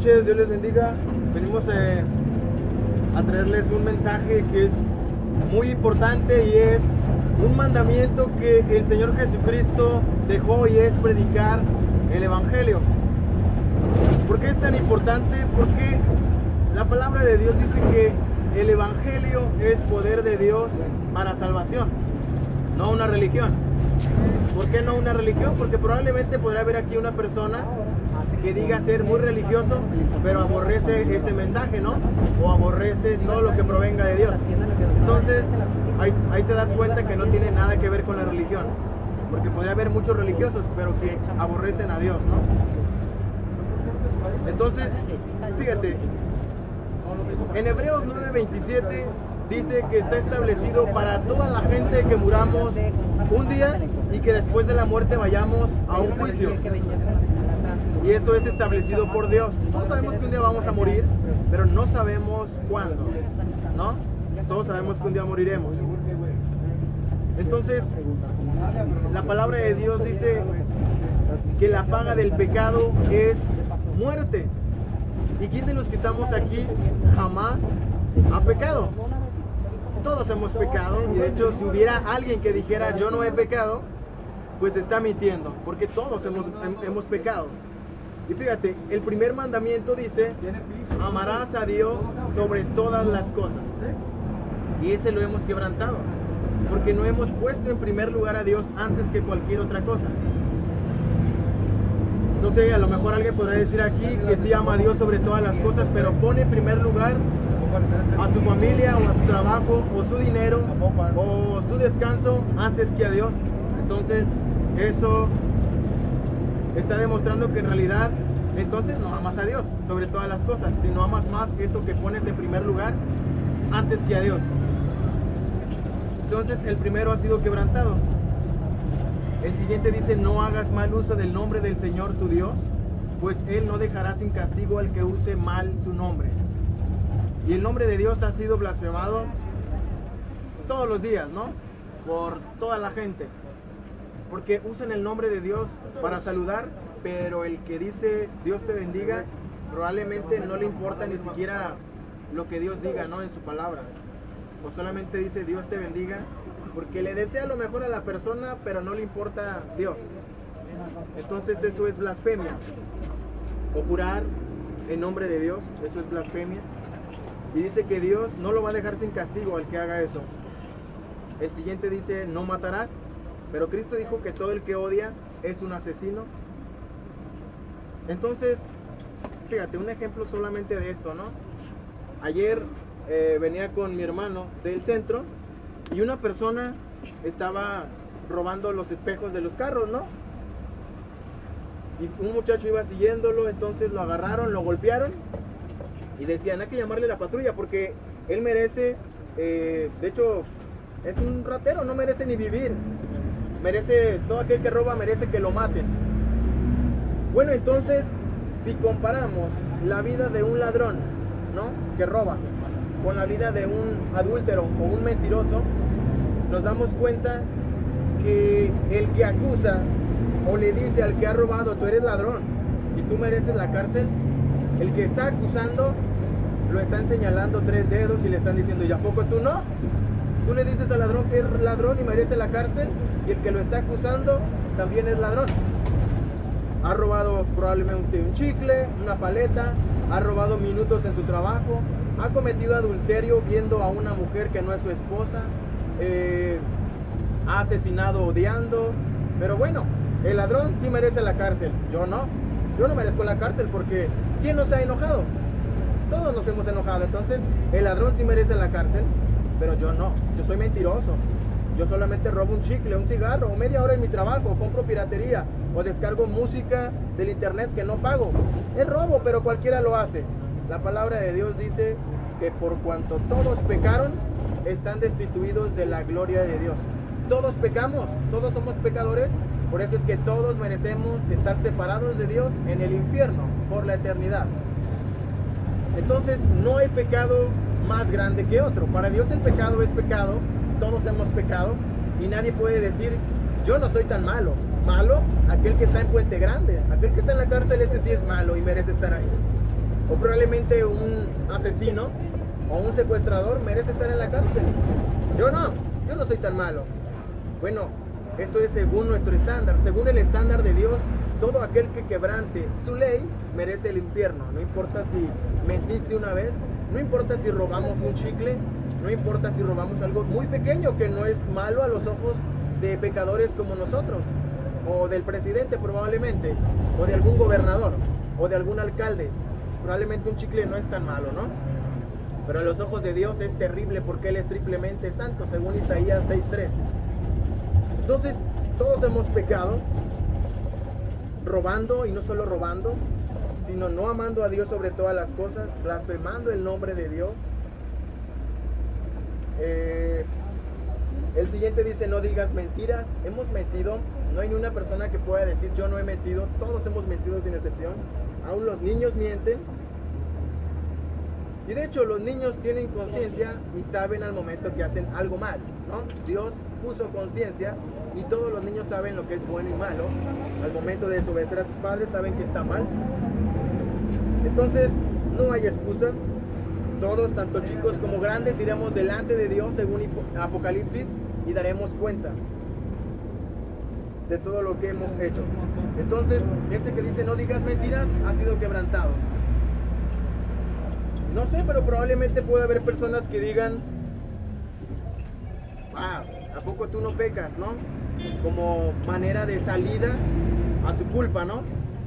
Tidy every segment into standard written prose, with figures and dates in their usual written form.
noches, Dios les bendiga. Venimos a traerles un mensaje que es muy importante y es un mandamiento que el Señor Jesucristo dejó, y es predicar el Evangelio. ¿Por qué es tan importante? Porque la palabra de Dios dice que el Evangelio es poder de Dios para salvación, no una religión. ¿Por qué no una religión? Porque probablemente podrá haber aquí una persona que diga ser muy religioso, pero aborrece este mensaje, ¿no? O aborrece todo lo que provenga de Dios. Entonces, ahí te das cuenta que no tiene nada que ver con la religión. Porque podría haber muchos religiosos, pero que aborrecen a Dios, ¿no? Entonces, fíjate, en Hebreos 9:27 dice que está establecido para toda la gente que muramos un día y que después de la muerte vayamos a un juicio. Y esto es establecido por Dios. Todos sabemos que un día vamos a morir, pero no sabemos cuándo, ¿no? Todos sabemos que un día moriremos. Entonces, la palabra de Dios dice que la paga del pecado es muerte. ¿Y quién de los que estamos aquí jamás ha pecado? Todos hemos pecado, y de hecho si hubiera alguien que dijera yo no he pecado, pues está mintiendo, porque todos hemos pecado. Y fíjate, el primer mandamiento dice, amarás a Dios sobre todas las cosas. Y ese lo hemos quebrantado, porque no hemos puesto en primer lugar a Dios antes que cualquier otra cosa. Entonces a lo mejor alguien podrá decir aquí que sí ama a Dios sobre todas las cosas, pero pone en primer lugar a su familia, o a su trabajo, o su dinero, o su descanso antes que a Dios. Entonces eso está demostrando que en realidad entonces no amas a Dios sobre todas las cosas, sino amas más eso que pones en primer lugar antes que a Dios. Entonces el primero ha sido quebrantado. El siguiente dice, no hagas mal uso del nombre del Señor tu Dios, pues Él no dejará sin castigo al que use mal su nombre. Y el nombre de Dios ha sido blasfemado todos los días, ¿no? Por toda la gente. Porque usan el nombre de Dios para saludar, pero el que dice Dios te bendiga, probablemente no le importa ni siquiera lo que Dios diga, ¿no? En su palabra. O solamente dice Dios te bendiga, porque le desea lo mejor a la persona, pero no le importa Dios. Entonces eso es blasfemia. O jurar en nombre de Dios, eso es blasfemia. Y dice que Dios no lo va a dejar sin castigo al que haga eso. El siguiente dice, no matarás. Pero Cristo dijo que todo el que odia es un asesino. Entonces, fíjate, un ejemplo solamente de esto, ¿no? Ayer venía con mi hermano del centro y una persona estaba robando los espejos de los carros, ¿no? Y un muchacho iba siguiéndolo, entonces lo agarraron, lo golpearon y decían, hay que llamarle a la patrulla porque él merece, de hecho, es un ratero, no merece ni vivir. Merece, todo aquel que roba merece que lo maten. Bueno, entonces, si comparamos la vida de un ladrón, ¿no?, que roba, con la vida de un adúltero o un mentiroso, nos damos cuenta que el que acusa o le dice al que ha robado, tú eres ladrón y tú mereces la cárcel, el que está acusando lo están señalando 3 dedos y le están diciendo, ¿y a poco tú no? Tú le dices al ladrón que es ladrón y merece la cárcel, y el que lo está acusando también es ladrón. Ha robado probablemente un chicle, una paleta, ha robado minutos en su trabajo, ha cometido adulterio viendo a una mujer que no es su esposa, ha asesinado odiando. Pero bueno, el ladrón sí merece la cárcel, yo no. Yo no merezco la cárcel porque ¿quién no se ha enojado? Todos nos hemos enojado. Entonces el ladrón sí merece la cárcel, pero yo no. Yo soy mentiroso. Yo solamente robo un chicle, un cigarro, o media hora en mi trabajo, compro piratería, o descargo música del internet que no pago. Es robo, pero cualquiera lo hace. La palabra de Dios dice que por cuanto todos pecaron, están destituidos de la gloria de Dios. Todos pecamos, todos somos pecadores, por eso es que todos merecemos estar separados de Dios en el infierno por la eternidad. Entonces no hay pecado más grande que otro. Para Dios el pecado es pecado, todos hemos pecado, y nadie puede decir, yo no soy tan malo. Malo, aquel que está en Puente Grande, aquel que está en la cárcel, ese sí es malo y merece estar ahí. O probablemente un asesino o un secuestrador merece estar en la cárcel. Yo no soy tan malo. Bueno, esto es según nuestro estándar, según el estándar de Dios. Todo aquel que quebrante su ley merece el infierno. No importa si mentiste una vez, no importa si robamos un chicle, no importa si robamos algo muy pequeño que no es malo a los ojos de pecadores como nosotros, o del presidente probablemente, o de algún gobernador, o de algún alcalde. Probablemente un chicle no es tan malo, ¿no? Pero a los ojos de Dios es terrible porque Él es triplemente santo, según Isaías 6:3. Entonces, todos hemos pecado, robando, y no solo robando, sino no amando a Dios sobre todas las cosas, blasfemando el nombre de Dios. El siguiente dice, no digas mentiras. Hemos mentido, no hay ni una persona que pueda decir yo no he mentido, todos hemos mentido sin excepción. Aún los niños mienten. Y de hecho los niños tienen conciencia y saben al momento que hacen algo mal, ¿no? Dios puso conciencia y todos los niños saben lo que es bueno y malo. Al momento de desobedecer a sus padres saben que está mal. Entonces no hay excusa. Todos, tanto chicos como grandes, iremos delante de Dios según Apocalipsis y daremos cuenta de todo lo que hemos hecho. Entonces, este que dice no digas mentiras ha sido quebrantado. No sé, pero probablemente puede haber personas que digan, ¿a poco tú no pecas, no? Como manera de salida a su culpa, ¿no?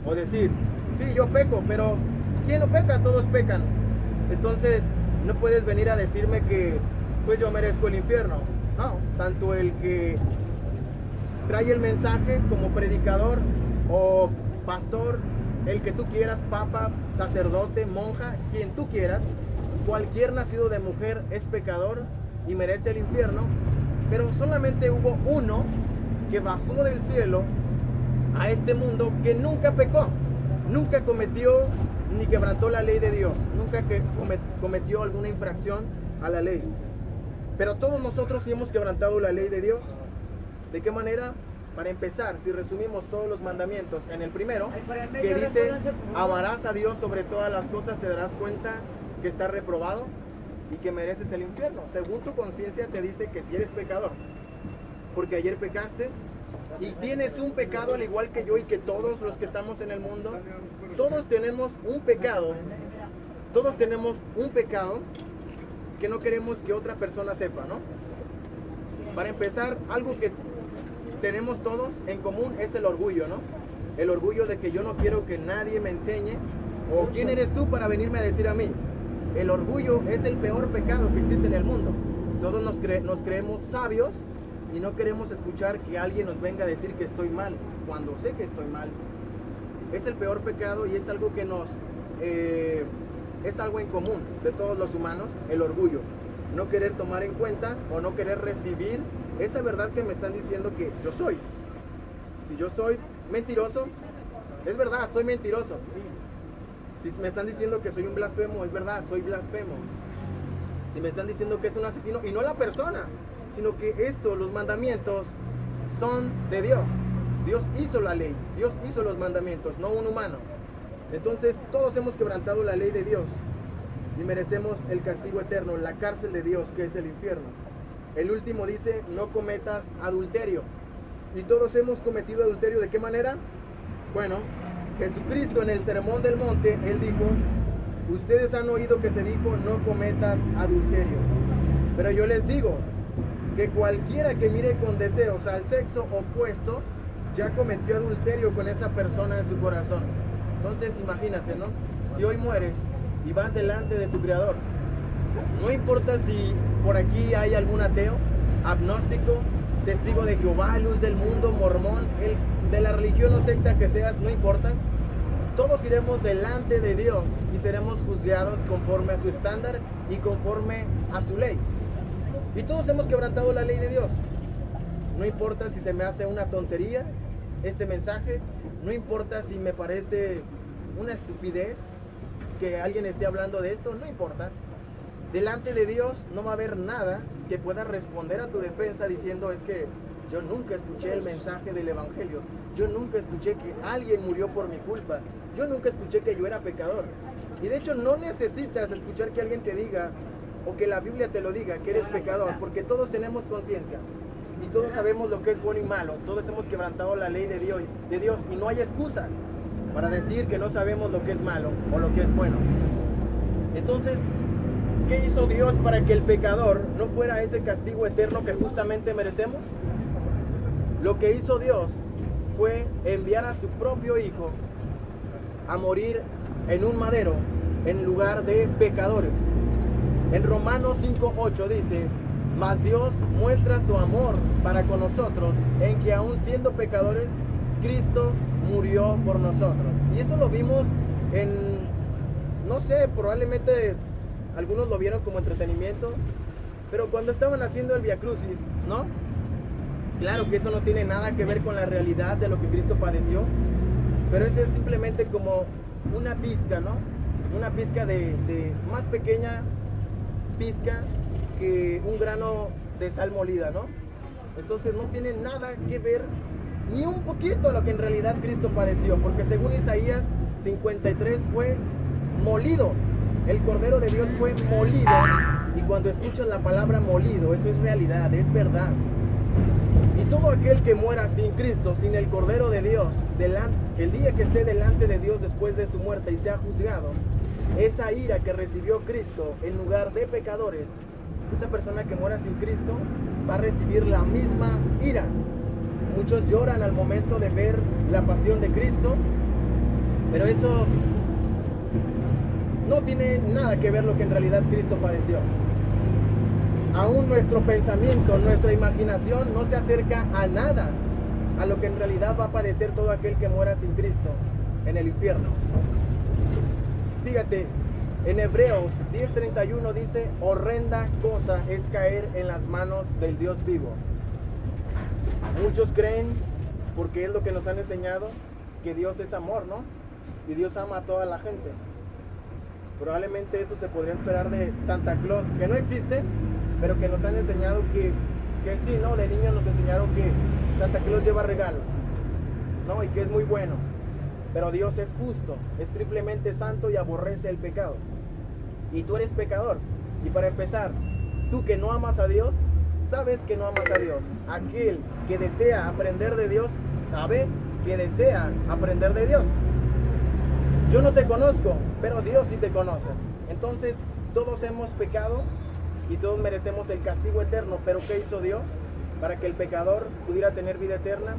O decir, sí, yo peco, pero ¿quién no peca? Todos pecan. Entonces, no puedes venir a decirme que pues yo merezco el infierno. No, tanto el que trae el mensaje como predicador o pastor, el que tú quieras, papa, sacerdote, monja, quien tú quieras, cualquier nacido de mujer es pecador y merece el infierno, pero solamente hubo uno que bajó del cielo a este mundo que nunca pecó, nunca cometió ni quebrantó la ley de Dios, nunca cometió alguna infracción a la ley. Pero todos nosotros sí hemos quebrantado la ley de Dios. ¿De qué manera? Para empezar, si resumimos todos los mandamientos en el primero, que dice, amarás a Dios sobre todas las cosas, te darás cuenta que estás reprobado y que mereces el infierno. Según tu conciencia te dice que si eres pecador, porque ayer pecaste y tienes un pecado al igual que yo y que todos los que estamos en el mundo. Todos tenemos un pecado, que no queremos que otra persona sepa, ¿no? Para empezar, algo que tenemos todos en común es el orgullo, ¿no? El orgullo de que yo no quiero que nadie me enseñe, o quién eres tú para venirme a decir a mí. El orgullo es el peor pecado que existe en el mundo. Todos nos creemos sabios y no queremos escuchar que alguien nos venga a decir que estoy mal, cuando sé que estoy mal. Es el peor pecado y es algo que es algo en común de todos los humanos, el orgullo. No querer tomar en cuenta o no querer recibir esa verdad que me están diciendo que yo soy. Si yo soy mentiroso, es verdad, soy mentiroso. Si me están diciendo que soy un blasfemo, es verdad, soy blasfemo. Si me están diciendo que es un asesino, y no la persona, sino que los mandamientos son de Dios. Dios hizo la ley, Dios hizo los mandamientos, no un humano. Entonces todos hemos quebrantado la ley de Dios y merecemos el castigo eterno, la cárcel de Dios, que es el infierno. El último dice, no cometas adulterio. Y todos hemos cometido adulterio. ¿De qué manera? Bueno, Jesucristo en el Sermón del Monte, Él dijo, ustedes han oído que se dijo, no cometas adulterio. Pero yo les digo que cualquiera que mire con deseos al sexo opuesto, ya cometió adulterio con esa persona en su corazón. Entonces imagínate, ¿no? Si hoy mueres y vas delante de tu Creador, no importa si por aquí hay algún ateo, agnóstico, testigo de Jehová, luz del mundo, mormón, de la religión o secta que seas, no importa. Todos iremos delante de Dios y seremos juzgados conforme a su estándar y conforme a su ley. Y todos hemos quebrantado la ley de Dios. No importa si se me hace una tontería este mensaje, no importa si me parece una estupidez que alguien esté hablando de esto, no importa. Delante de Dios no va a haber nada que pueda responder a tu defensa diciendo es que yo nunca escuché el mensaje del Evangelio, yo nunca escuché que alguien murió por mi culpa, yo nunca escuché que yo era pecador. Y de hecho no necesitas escuchar que alguien te diga o que la Biblia te lo diga, que eres pecador, porque todos tenemos conciencia y todos sabemos lo que es bueno y malo. Todos hemos quebrantado la ley de Dios y no hay excusa para decir que no sabemos lo que es malo o lo que es bueno. Entonces, ¿qué hizo Dios para que el pecador no fuera ese castigo eterno que justamente merecemos? Lo que hizo Dios fue enviar a su propio Hijo a morir en un madero en lugar de pecadores. En Romanos 5:8 dice: mas Dios muestra su amor para con nosotros en que aun siendo pecadores, Cristo murió por nosotros. Y eso lo vimos en, no sé, probablemente algunos lo vieron como entretenimiento, pero cuando estaban haciendo el Via Crucis, ¿no? Claro que eso no tiene nada que ver con la realidad de lo que Cristo padeció, pero eso es simplemente como una pizca, ¿no? Una pizca de más pequeña pizca que un grano de sal molida, ¿no? Entonces no tiene nada que ver ni un poquito a lo que en realidad Cristo padeció, porque según Isaías 53 fue molido, el Cordero de Dios fue molido, y cuando escuchas la palabra molido, eso es realidad, es verdad. Y todo aquel que muera sin Cristo, sin el Cordero de Dios, el día que esté delante de Dios después de su muerte y sea juzgado, esa ira que recibió Cristo en lugar de pecadores, esa persona que muera sin Cristo va a recibir la misma ira. Muchos lloran al momento de ver la pasión de Cristo, pero eso no tiene nada que ver lo que en realidad Cristo padeció. Aún nuestro pensamiento, nuestra imaginación no se acerca a nada a lo que en realidad va a padecer todo aquel que muera sin Cristo en el infierno. Fíjate, en Hebreos 10:31 dice: horrenda cosa es caer en las manos del Dios vivo. Muchos creen, porque es lo que nos han enseñado, que Dios es amor, ¿no? Y Dios ama a toda la gente. Probablemente eso se podría esperar de Santa Claus, que no existe, pero que nos han enseñado que sí, ¿no? De niños nos enseñaron que Santa Claus lleva regalos, ¿no? Y que es muy bueno. Pero Dios es justo, es triplemente santo y aborrece el pecado. Y tú eres pecador. Y para empezar, tú que no amas a Dios, sabes que no amas a Dios. Aquel que desea aprender de Dios, sabe que desea aprender de Dios. Yo no te conozco, pero Dios sí te conoce. Entonces, todos hemos pecado y todos merecemos el castigo eterno. Pero ¿qué hizo Dios para que el pecador pudiera tener vida eterna?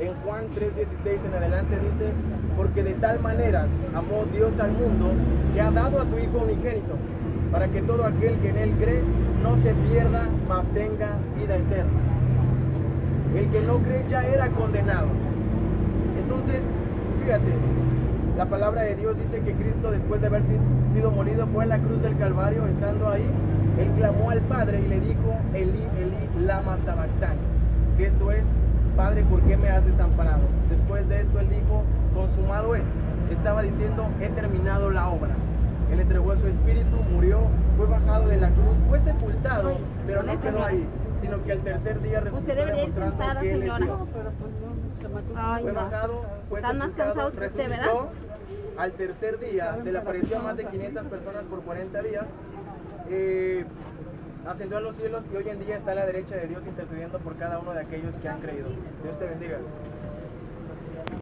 En Juan 3:16 en adelante dice: porque de tal manera amó Dios al mundo, que ha dado a su Hijo unigénito, para que todo aquel que en Él cree no se pierda, mas tenga vida eterna. El que no cree ya era condenado. Entonces, fíjate, la palabra de Dios dice que Cristo, después de haber sido molido, fue a la cruz del Calvario. Estando ahí, Él clamó al Padre y le dijo: Elí, Elí, lama sabactani, que esto es: Padre, ¿por qué me has desamparado? Después de esto Él dijo: consumado es. Estaba diciendo: he terminado la obra. Él entregó su espíritu, murió, fue bajado de la cruz, fue sepultado, pero no quedó ahí, sino que al tercer día resucitó, demostrando que Él es Dios. Fue bajado, fue sepultado, resucitó. Al tercer día se le apareció a más de 500 personas por 40 días. Ascendió a los cielos y hoy en día está a la derecha de Dios intercediendo por cada uno de aquellos que han creído. Dios te bendiga.